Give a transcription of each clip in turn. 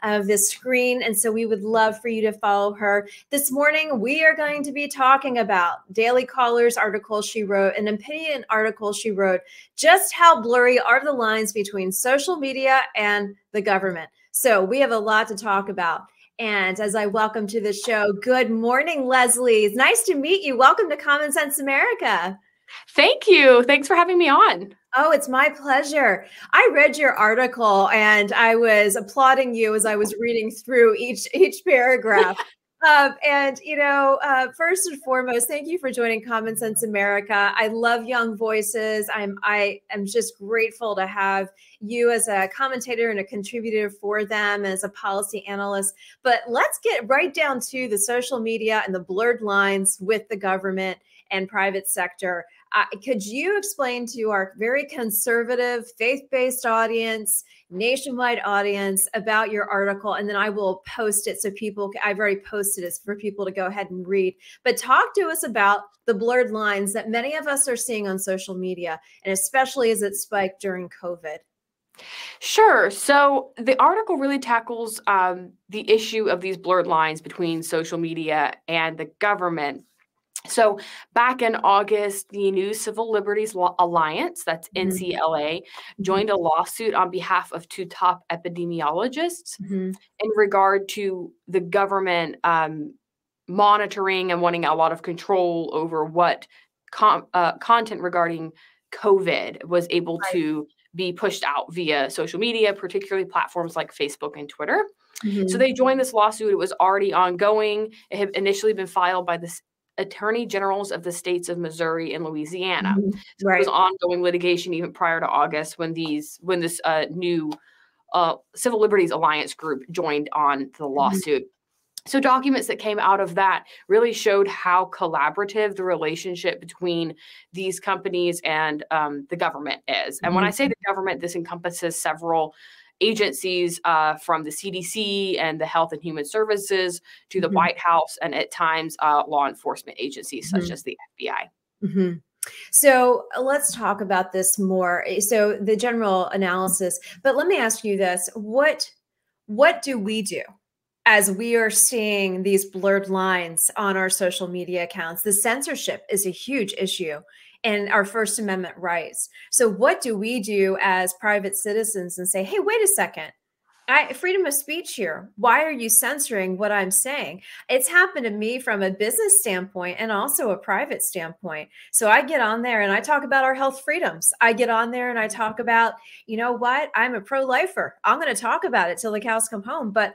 of the screen. And so we would love for you to follow her. This morning, we are going to be talking about Daily Caller's article she wrote, an opinion article she wrote, just how blurry are the lines between social media and the government. So we have a lot to talk about. And as I welcome to the show, good morning, Leslie. It's nice to meet you. Welcome to Common Sense America. Thank you. Thanks for having me on. Oh, it's my pleasure. I read your article and I was applauding you as I was reading through each paragraph. First and foremost, thank you for joining Common Sense America. I love young voices. I am just grateful to have you as a commentator and a contributor for them as a policy analyst. But let's get right down to the social media and the blurred lines with the government and private sector. Could you explain to our very conservative, faith-based audience, nationwide audience about your article? And then I will post it so people, I've already posted it for people to go ahead and read. But talk to us about the blurred lines that many of us are seeing on social media, and especially as it spiked during COVID. Sure. So the article really tackles the issue of these blurred lines between social media and the government. So back in August, the New Civil Liberties Alliance, that's NCLA, joined a lawsuit on behalf of two top epidemiologists in regard to the government monitoring and wanting a lot of control over what content regarding COVID was able to be pushed out via social media, particularly platforms like Facebook and Twitter. So they joined this lawsuit. It was already ongoing. It had initially been filed by the attorney generals of the states of Missouri and Louisiana. So it was ongoing litigation even prior to August when this new Civil Liberties Alliance group joined on the lawsuit. So documents that came out of that really showed how collaborative the relationship between these companies and the government is. And when I say the government, this encompasses several agencies from the CDC and the Health and Human Services to the White House, and at times law enforcement agencies such as the FBI. So let's talk about this more. So the general analysis, but let me ask you this. What do we do as we are seeing these blurred lines on our social media accounts? The censorship is a huge issue and our First Amendment rights. So what do we do as private citizens and say, hey, wait a second, freedom of speech here. Why are you censoring what I'm saying? It's happened to me from a business standpoint and also a private standpoint. So I get on there and I talk about our health freedoms. I get on there and I talk about, you know what, I'm a pro-lifer. I'm going to talk about it till the cows come home. But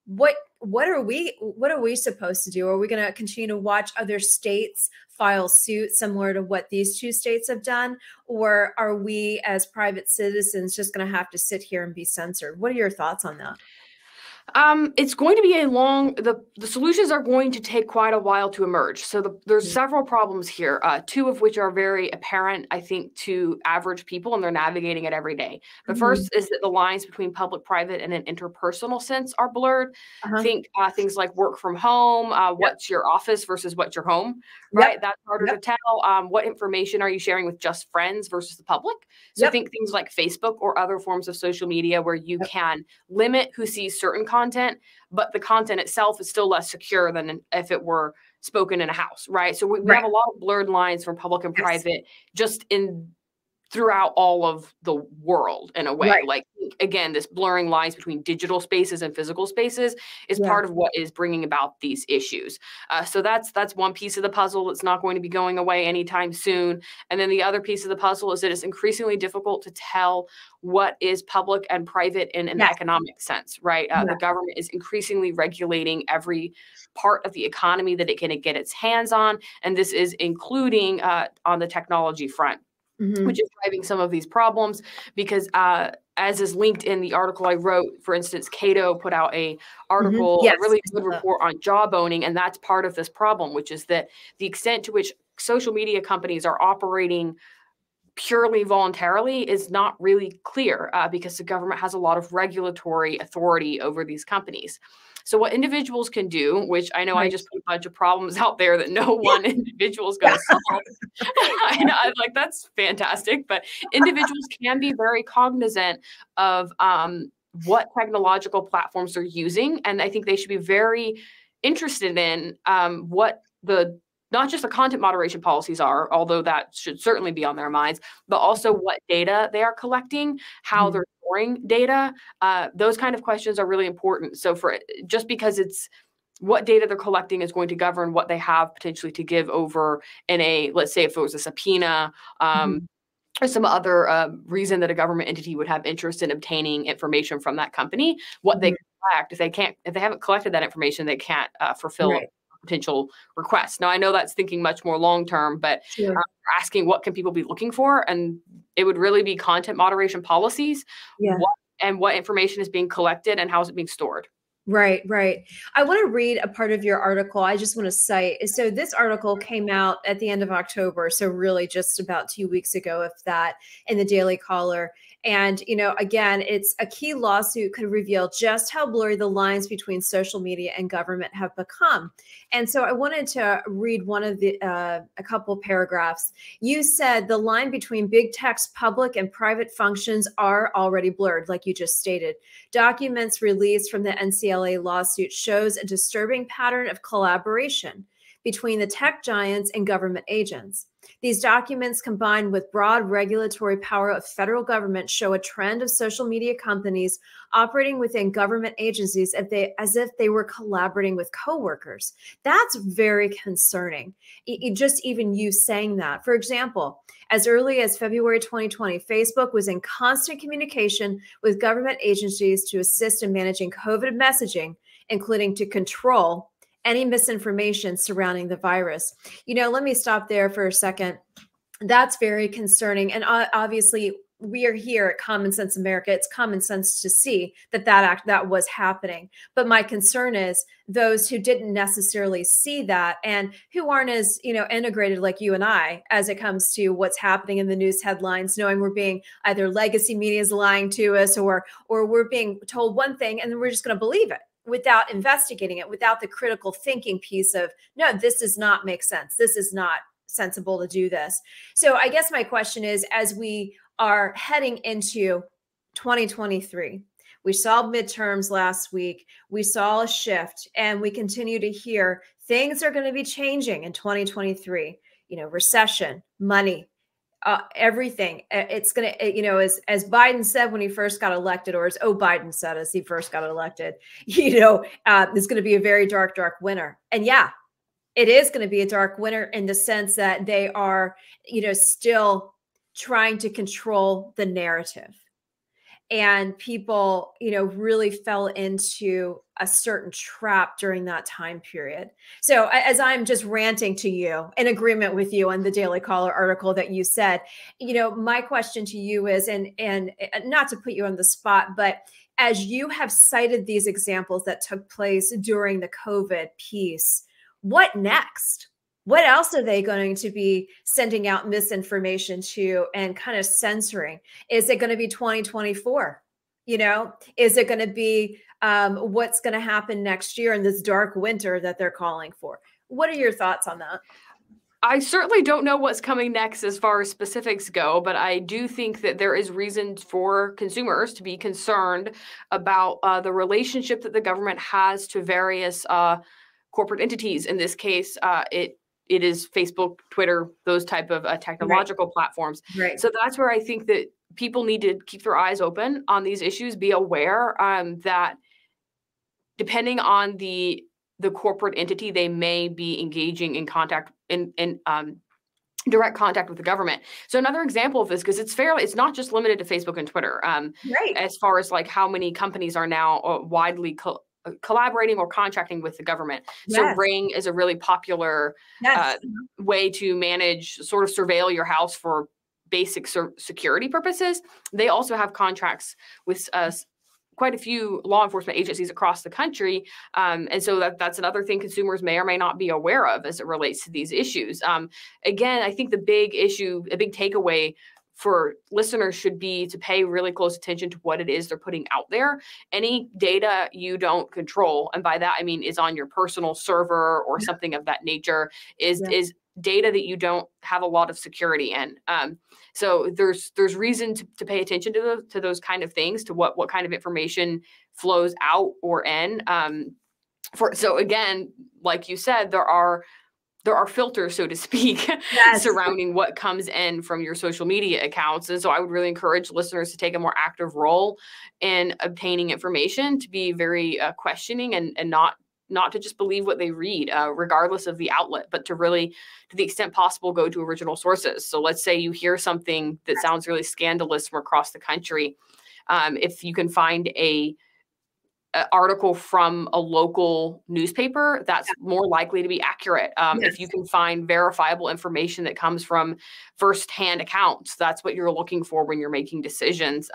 what are we supposed to do? Are we going to continue to watch other states file suit similar to what these two states have done? Or are we as private citizens just going to have to sit here and be censored? What are your thoughts on that? It's going to be the solutions are going to take quite a while to emerge. So there's several problems here, two of which are very apparent, I think, to average people, and they're navigating it every day. The first is that the lines between public, private, and an interpersonal sense are blurred. Think things like work from home, what's your office versus what's your home, right? That's harder to tell. What information are you sharing with just friends versus the public? So think things like Facebook or other forms of social media where you can limit who sees certain content, but the content itself is still less secure than if it were spoken in a house, right? So we have a lot of blurred lines from public and private just throughout all of the world in a way. Like, again, this blurring lines between digital spaces and physical spaces is part of what is bringing about these issues. So that's one piece of the puzzle that's not going to be going away anytime soon. And then the other piece of the puzzle is that it's increasingly difficult to tell what is public and private in an economic sense, right? The government is increasingly regulating every part of the economy that it can get its hands on. And this is including on the technology front. Which is driving some of these problems because as is linked in the article I wrote, for instance, Cato put out a article, a really good report on job owning, and that's part of this problem, which is that the extent to which social media companies are operating purely voluntarily is not really clear because the government has a lot of regulatory authority over these companies. So what individuals can do, which I know I just put a bunch of problems out there that no one individual is going to solve. And I'm like, that's fantastic. But individuals can be very cognizant of what technological platforms they're using. And I think they should be very interested in what not just the content moderation policies are, although that should certainly be on their minds, but also what data they are collecting, how they're storing data. Those kind of questions are really important. So just because it's what data they're collecting is going to govern what they have potentially to give over in let's say if it was a subpoena, or some other reason that a government entity would have interest in obtaining information from that company, what they collect. If they haven't collected that information, they can't fulfill a potential request. Now, I know that's thinking much more long-term, but asking what can people be looking for, and it would really be content moderation policies, what information is being collected and how is it being stored. Right, right. I want to read a part of your article. I just want to cite. So this article came out at the end of October. So really just about 2 weeks ago, if that, in the Daily Caller. And, again, it's a key lawsuit could reveal just how blurry the lines between social media and government have become. And so I wanted to read a couple paragraphs. You said the line between big tech's public and private functions are already blurred, like you just stated. Documents released from the NCLA lawsuit shows a disturbing pattern of collaboration between the tech giants and government agents. These documents, combined with broad regulatory power of federal government, show a trend of social media companies operating within government agencies as if they were collaborating with coworkers. That's very concerning. Just even you saying that. For example, as early as February 2020, Facebook was in constant communication with government agencies to assist in managing COVID messaging, including to control any misinformation surrounding the virus. Let me stop there for a second. That's very concerning. And obviously, we are here at Common Sense America. It's common sense to see that was happening. But my concern is those who didn't necessarily see that and who aren't as integrated like you and I as it comes to what's happening in the news headlines, knowing we're being either legacy media is lying to us or we're being told one thing and then we're just going to believe it, without investigating it, without the critical thinking piece of, no, this does not make sense. This is not sensible to do this. So I guess my question is, as we are heading into 2023, we saw midterms last week, we saw a shift, and we continue to hear things are going to be changing in 2023, recession, money, everything. It's going to, as Biden said when he first got elected, or as Biden said as he first got elected, it's going to be a very dark, dark winter. And yeah, it is going to be a dark winter in the sense that they are, still trying to control the narrative. And people, really fell into a certain trap during that time period. So as I'm just ranting to you, in agreement with you on the Daily Caller article that you said, my question to you is, and not to put you on the spot, but as you have cited these examples that took place during the COVID piece, what next? What else are they going to be sending out misinformation to and kind of censoring? Is it going to be 2024? Is it going to be what's going to happen next year in this dark winter that they're calling for? What are your thoughts on that? I certainly don't know what's coming next as far as specifics go, but I do think that there is reason for consumers to be concerned about the relationship that the government has to various corporate entities. In this case, it is Facebook, Twitter, those type of technological platforms. Right. So that's where I think that people need to keep their eyes open on these issues, be aware that depending on the corporate entity, they may be engaging in contact in direct contact with the government. So another example of this, because it's not just limited to Facebook and Twitter. Right. As far as like how many companies are now widely collaborating or contracting with the government. Yes. So Ring is a really popular way to manage, sort of surveil your house for basic security purposes. They also have contracts with quite a few law enforcement agencies across the country. And so that's another thing consumers may or may not be aware of as it relates to these issues. Again, I think the big issue, a big takeaway for listeners should be to pay really close attention to what it is they're putting out there. Any data you don't control, and by that I mean is on your personal server or something of that nature, is data that you don't have a lot of security in. So there's reason to pay attention to those kind of things, to what kind of information flows out or in. So again, like you said, there are filters, so to speak, Yes. surrounding what comes in from your social media accounts. And so I would really encourage listeners to take a more active role in obtaining information, to be very questioning, and not to just believe what they read, regardless of the outlet, but to really, to the extent possible, go to original sources. So let's say you hear something that sounds really scandalous from across the country. If you can find a article from a local newspaper, that's more likely to be accurate. If you can find verifiable information that comes from firsthand accounts, that's what you're looking for when you're making decisions.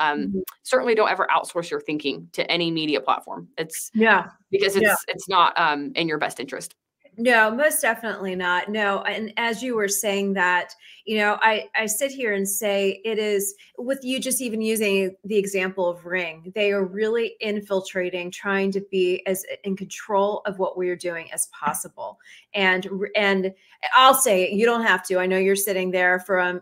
Certainly don't ever outsource your thinking to any media platform. Because it's not in your best interest. No, most definitely not. No. And as you were saying that, I sit here and say, it is, with you just even using the example of Ring, they are really infiltrating, trying to be as in control of what we're doing as possible. And I'll say, you don't have to. I know you're sitting there from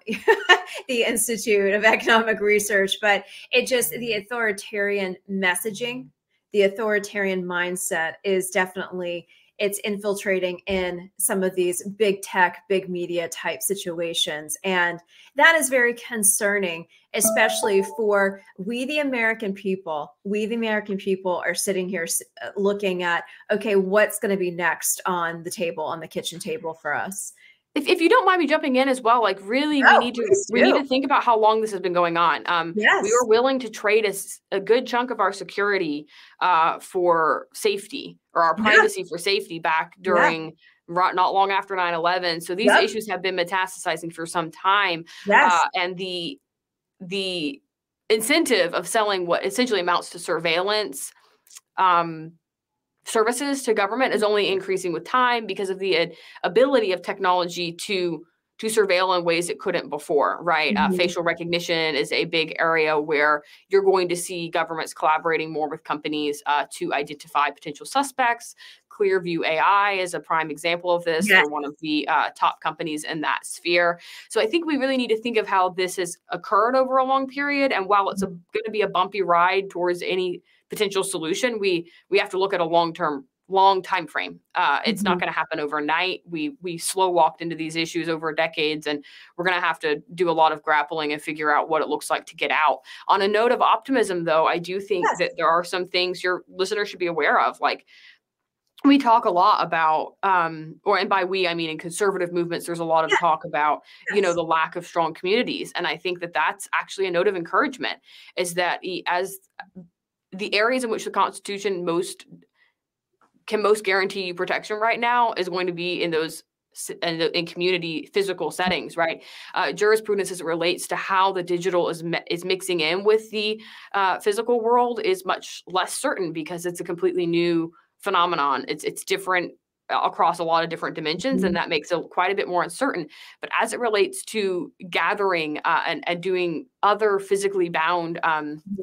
the Institute of Economic Research, but the authoritarian messaging, the authoritarian mindset is definitely, it's infiltrating in some of these big tech, big media type situations. And that is very concerning, especially for we, the American people. We, the American people, are sitting here looking at, okay, what's going to be next on the table, on the kitchen table for us? If you don't mind me jumping in as well, like really, we need to think about how long this has been going on. We were willing to trade a good chunk of our security for safety, or our privacy for safety, back during not long after 9/11. So these issues have been metastasizing for some time. And the incentive of selling what essentially amounts to surveillance services to government is only increasing with time, because of the ability of technology to surveil in ways it couldn't before, right? Facial recognition is a big area where you're going to see governments collaborating more with companies to identify potential suspects. Clearview AI is a prime example of this. They're one of the top companies in that sphere. So I think we really need to think of how this has occurred over a long period. And while it's going to be a bumpy ride towards any potential solution, we have to look at a long time frame. It's not going to happen overnight. We slow walked into these issues over decades, and we're going to have to do a lot of grappling and figure out what it looks like to get out. On a note of optimism, though, I do think that there are some things your listeners should be aware of. Like, we talk a lot about, and by we, I mean in conservative movements, there's a lot of talk about, the lack of strong communities. And I think that that's actually a note of encouragement, is that as the areas in which the Constitution can most guarantee you protection right now is going to be in those in community physical settings, right? Jurisprudence as it relates to how the digital is mixing in with the physical world is much less certain, because it's a completely new phenomenon. It's different across a lot of different dimensions, and that makes it quite a bit more uncertain. But as it relates to gathering and doing other physically bound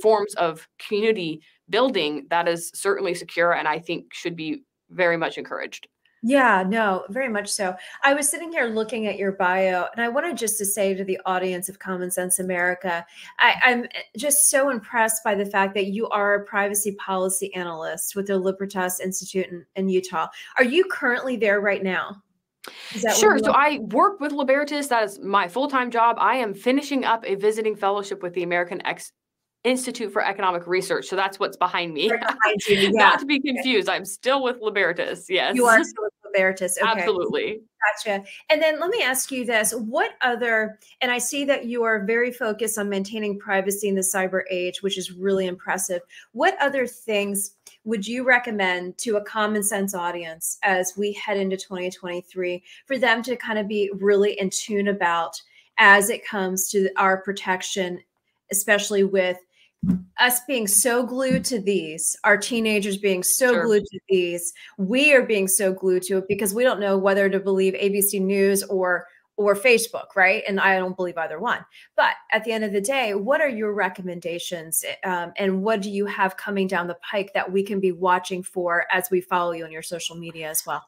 forms of community building, that is certainly secure, and I think should be very much encouraged. Yeah, no, very much so. I was sitting here looking at your bio, and I wanted just to say to the audience of Common Sense America, I'm just so impressed by the fact that you are a privacy policy analyst with the Libertas Institute in Utah. Are you currently there right now? Sure. So I work with Libertas. That is my full-time job. I am finishing up a visiting fellowship with the American Institute for Economic Research. So that's what's behind me. Not to be confused. I'm still with Libertas. Yes. You are still with Libertas. Okay. Absolutely. Gotcha. And then let me ask you this. What other, and I see that you are very focused on maintaining privacy in the cyber age, which is really impressive. What other things would you recommend to a common sense audience as we head into 2023 for them to kind of be really in tune about as it comes to our protection, especially with us being so glued to these, our teenagers being so glued to these, we are being so glued to it because we don't know whether to believe ABC News or Facebook, right? And I don't believe either one. But at the end of the day, what are your recommendations, and what do you have coming down the pike that we can be watching for as we follow you on your social media as well?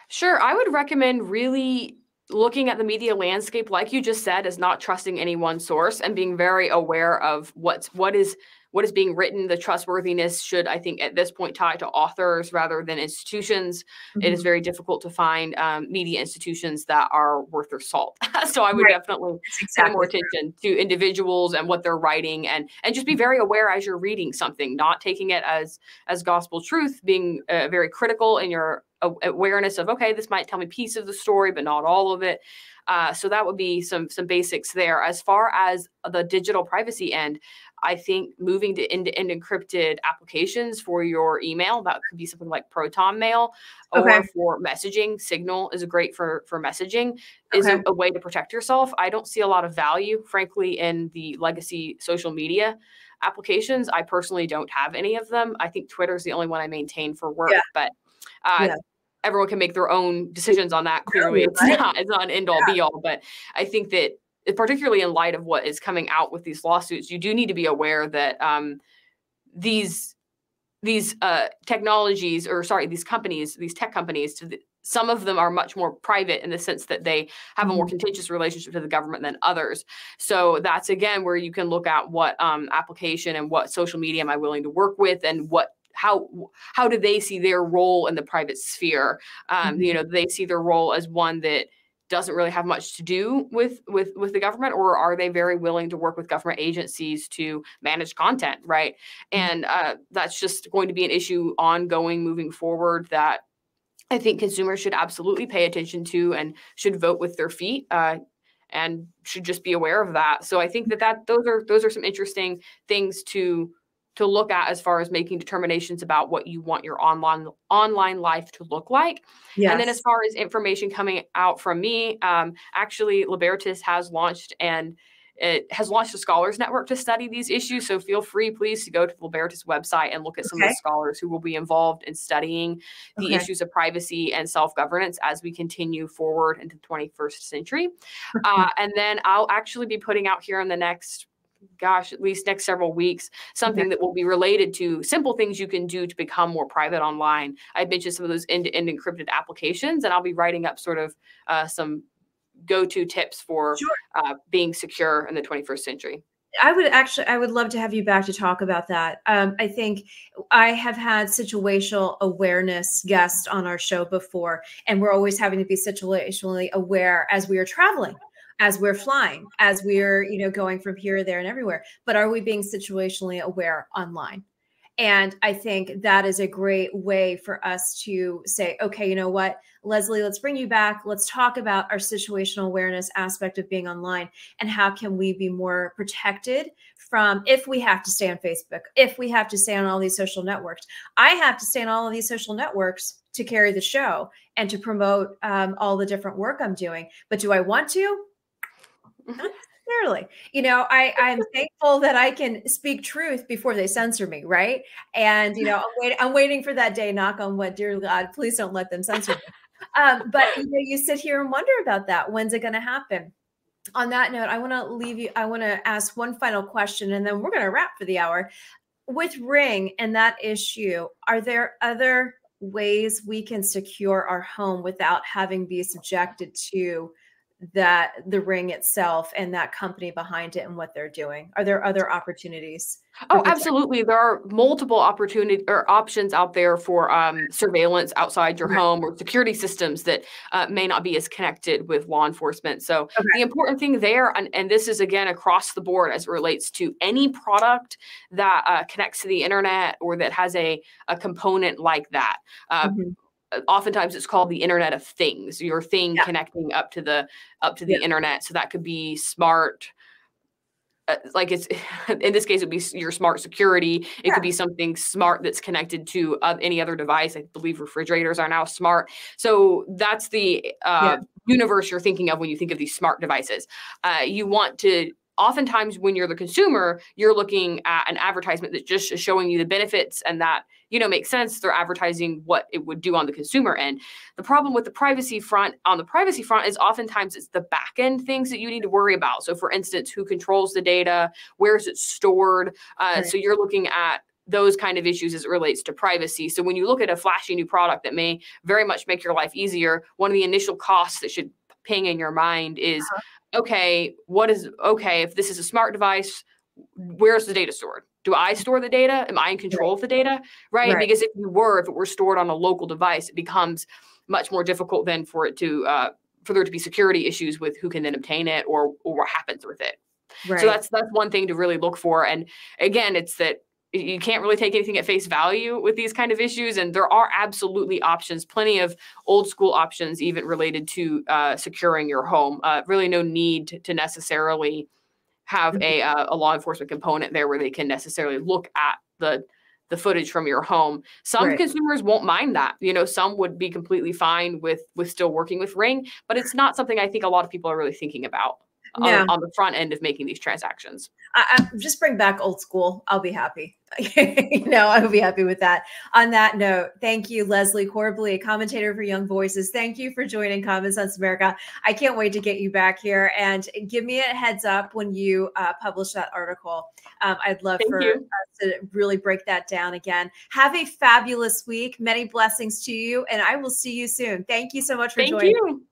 Sure. I would recommend really looking at the media landscape, like you just said, is not trusting any one source and being very aware of what is being written. The trustworthiness should, I think, at this point tie to authors rather than institutions. Mm-hmm. It is very difficult to find media institutions that are worth their salt. So I would definitely pay more attention to individuals and what they're writing, and just be very aware as you're reading something, not taking it as gospel truth, being very critical in your awareness of, okay, this might tell me a piece of the story, but not all of it. So that would be some basics there. As far as the digital privacy end, I think moving to end-to-end encrypted applications for your email, that could be something like Proton Mail, or for messaging. Signal is great for messaging, is a way to protect yourself. I don't see a lot of value, frankly, in the legacy social media applications. I personally don't have any of them. I think Twitter is the only one I maintain for work, but everyone can make their own decisions on that. Clearly, it's not an end-all be-all, but I think that particularly in light of what is coming out with these lawsuits, you do need to be aware that these technologies, or sorry, these companies, these tech companies, some of them are much more private in the sense that they have a more contentious relationship to the government than others. So that's, again, where you can look at what application and what social media am I willing to work with, and how do they see their role in the private sphere? They see their role as one that doesn't really have much to do with the government, or are they very willing to work with government agencies to manage content, right? And that's just going to be an issue ongoing moving forward that I think consumers should absolutely pay attention to and should vote with their feet, and should just be aware of that. So I think that those are some interesting things to look at as far as making determinations about what you want your online life to look like. Yes. And then as far as information coming out from me, actually Libertas has launched a scholars network to study these issues. So feel free, please, to go to the Libertas website and look at some of the scholars who will be involved in studying the issues of privacy and self-governance as we continue forward into the 21st century. And then I'll actually be putting out here in the next, at least next several weeks, something that will be related to simple things you can do to become more private online. I mentioned some of those end-to-end encrypted applications, and I'll be writing up sort of some go-to tips for being secure in the 21st century. I would love to have you back to talk about that. I think I have had situational awareness guests on our show before, and we're always having to be situationally aware as we are traveling, as we're flying, as we're, going from here, there, and everywhere. But are we being situationally aware online? And I think that is a great way for us to say, okay, you know what, Leslie, let's bring you back. Let's talk about our situational awareness aspect of being online, and how can we be more protected from, if we have to stay on Facebook, if we have to stay on all these social networks. I have to stay on all of these social networks to carry the show and to promote all the different work I'm doing. But do I want to? Not necessarily. I'm thankful that I can speak truth before they censor me, right? And I'm waiting for that day. Knock on wood, dear God, please don't let them censor me. But you sit here and wonder about that. When's it going to happen? On that note, I want to leave you. I want to ask one final question, and then we're going to wrap for the hour. With Ring and that issue, are there other ways we can secure our home without having be subjected to the Ring itself and that company behind it and what they're doing? Are there other opportunities? Oh, absolutely. There are multiple opportunity or options out there for surveillance outside your home, or security systems that may not be as connected with law enforcement. So the important thing there, and this is again across the board as it relates to any product that connects to the internet or that has a component like that. Oftentimes it's called the Internet of Things, your thing connecting up to the internet. So that could be smart, like it's in this case, it would be your smart security. It could be something smart that's connected to any other device. I believe refrigerators are now smart. So that's the universe you're thinking of when you think of these smart devices. You want to, oftentimes when you're the consumer, you're looking at an advertisement that just is showing you the benefits, and that, makes sense. They're advertising what it would do on the consumer end. The problem with the privacy front, is oftentimes it's the back end things that you need to worry about. So for instance, who controls the data? Where is it stored? So you're looking at those kind of issues as it relates to privacy. So when you look at a flashy new product that may very much make your life easier, one of the initial costs that should ping in your mind is, okay, if this is a smart device, where's the data stored? Do I store the data? Am I in control of the data? Right? Because if it were stored on a local device, it becomes much more difficult then for it to for there to be security issues with who can then obtain it or what happens with it. So that's one thing to really look for. And again, it's that you can't really take anything at face value with these kind of issues. And there are absolutely options, plenty of old school options, even related to securing your home. Really no need to necessarily have a law enforcement component there where they can necessarily look at the footage from your home. Some consumers won't mind that. Some would be completely fine with still working with Ring, but it's not something I think a lot of people are really thinking about on the front end of making these transactions. I just bring back old school. I'll be happy. I'll be happy with that. On that note, thank you, Leslie Corbly, a commentator for Young Voices. Thank you for joining Common Sense America. I can't wait to get you back here, and give me a heads up when you publish that article. I'd love for us to really break that down again. Have a fabulous week. Many blessings to you, and I will see you soon. Thank you so much for joining. Thank you.